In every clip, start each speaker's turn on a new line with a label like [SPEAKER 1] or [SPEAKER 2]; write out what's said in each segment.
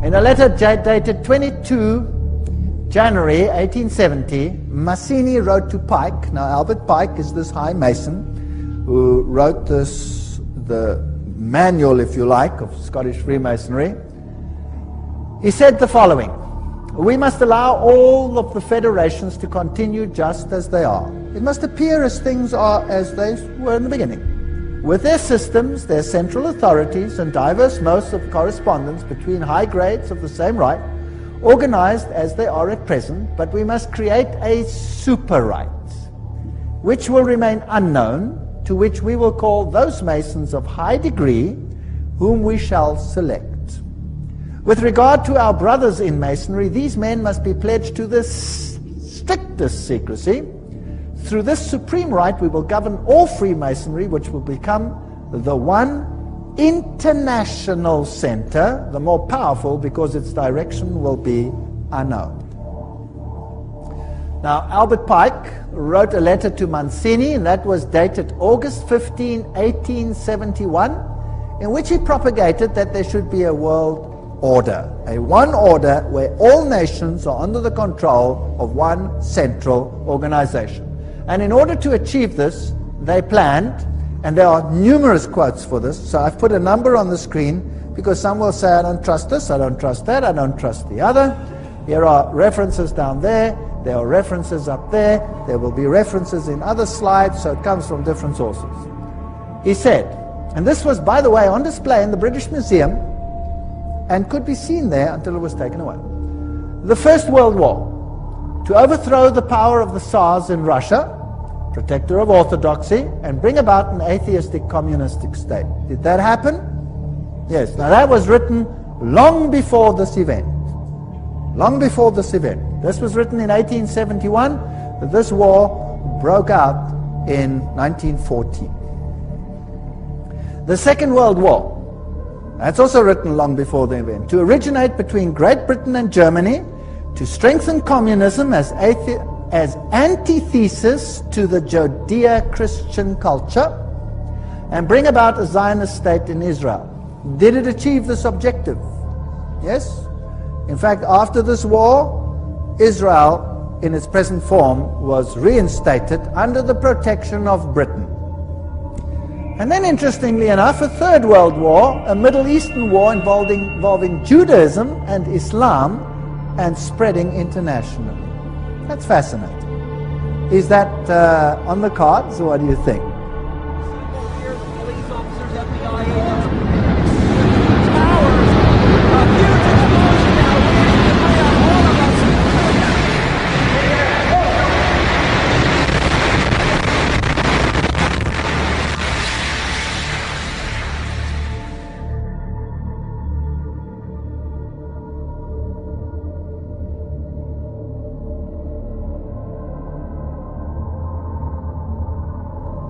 [SPEAKER 1] In a letter dated 22 January 1870, Masini wrote to Pike. Now, Albert Pike is this high Mason who wrote the manual, if you like, of Scottish Freemasonry. He said the following: "We must allow all of the federations to continue just as they are. It must appear as things are as they were in the beginning, with their systems, their central authorities, and diverse modes of correspondence between high grades of the same right, organized as they are at present, but we must create a super right, which will remain unknown, to which we will call those Masons of high degree, whom we shall select. With regard to our brothers in Masonry, these men must be pledged to the strictest secrecy. Through this supreme right, we will govern all Freemasonry, which will become the one international center, the more powerful because its direction will be unknown." Now, Albert Pike wrote a letter to Mancini, and that was dated August 15, 1871, in which he propagated that there should be a world order, a one order where all nations are under the control of one central organization. And in order to achieve this, they planned, and there are numerous quotes for this, so I've put a number on the screen because some will say, I don't trust this, I don't trust that, I don't trust the other. Here are references down there, there are references up there, there will be references in other slides, so it comes from different sources. He said, and this was, by the way, on display in the British Museum, and could be seen there until it was taken away. The First World War, to overthrow the power of the Tsars in Russia, protector of orthodoxy, and bring about an atheistic communistic state. Did that happen? Yes. Now that was written long before this event. Long before this event. This was written in 1871, but this war broke out in 1914. The Second World War, that's also written long before the event, to originate between Great Britain and Germany, to strengthen communism as antithesis to the Judeo-Christian culture, and bring about a Zionist state in Israel. Did it achieve this objective? Yes. In fact, after this war, Israel, in its present form, was reinstated under the protection of Britain. And then, interestingly enough, a Third World War, a Middle Eastern war involving Judaism and Islam, and spreading internationally. That's fascinating. Is that on the cards, or what do you think?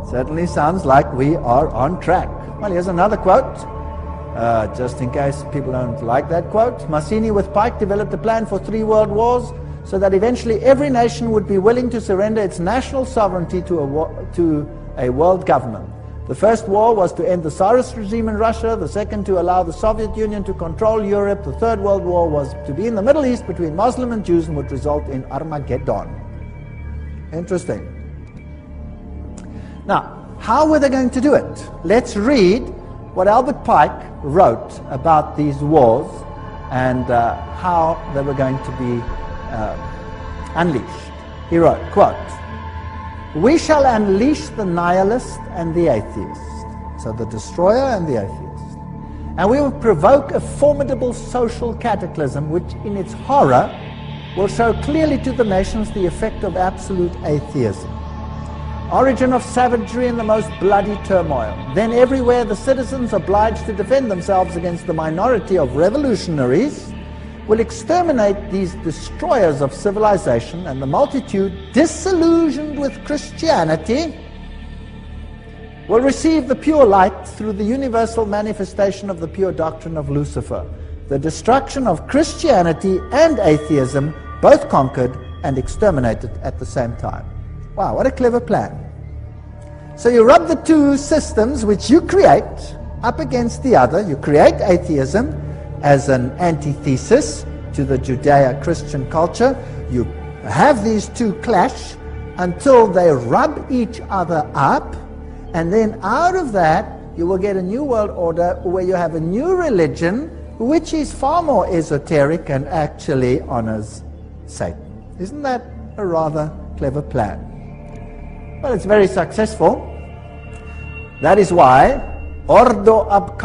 [SPEAKER 1] Certainly sounds like we are on track. Well, here's another quote, just in case people don't like that quote. Mazzini with Pike developed a plan for 3 world wars so that eventually every nation would be willing to surrender its national sovereignty to a world government. The first war was to end the Tsarist regime in Russia, the second to allow the Soviet Union to control Europe, the Third World War was to be in the Middle East between Muslim and Jews and would result in Armageddon. Interesting. Now, how were they going to do it? Let's read what Albert Pike wrote about these wars and how they were going to be unleashed. He wrote, quote, "We shall unleash the nihilist and the atheist," so the destroyer and the atheist, "and we will provoke a formidable social cataclysm which in its horror will show clearly to the nations the effect of absolute atheism. Origin of savagery and the most bloody turmoil. Then everywhere the citizens obliged to defend themselves against the minority of revolutionaries will exterminate these destroyers of civilization, and the multitude, disillusioned with Christianity, will receive the pure light through the universal manifestation of the pure doctrine of Lucifer. The destruction of Christianity and atheism, both conquered and exterminated at the same time." Wow, what a clever plan. So you rub the two systems which you create up against the other. You create atheism, as an antithesis to the Judeo-Christian culture. You have these two clash until they rub each other up, and then out of that you will get a new world order where you have a new religion which is far more esoteric and actually honors Satan. Isn't that a rather clever plan? Well, it's very successful. That is why Ordo ab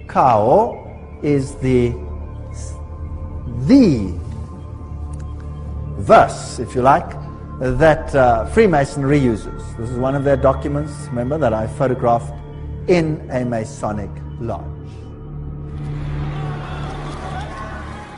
[SPEAKER 1] Cao is the verse, if you like, that Freemasonry uses. This is one of their documents, remember, that I photographed in a Masonic lodge.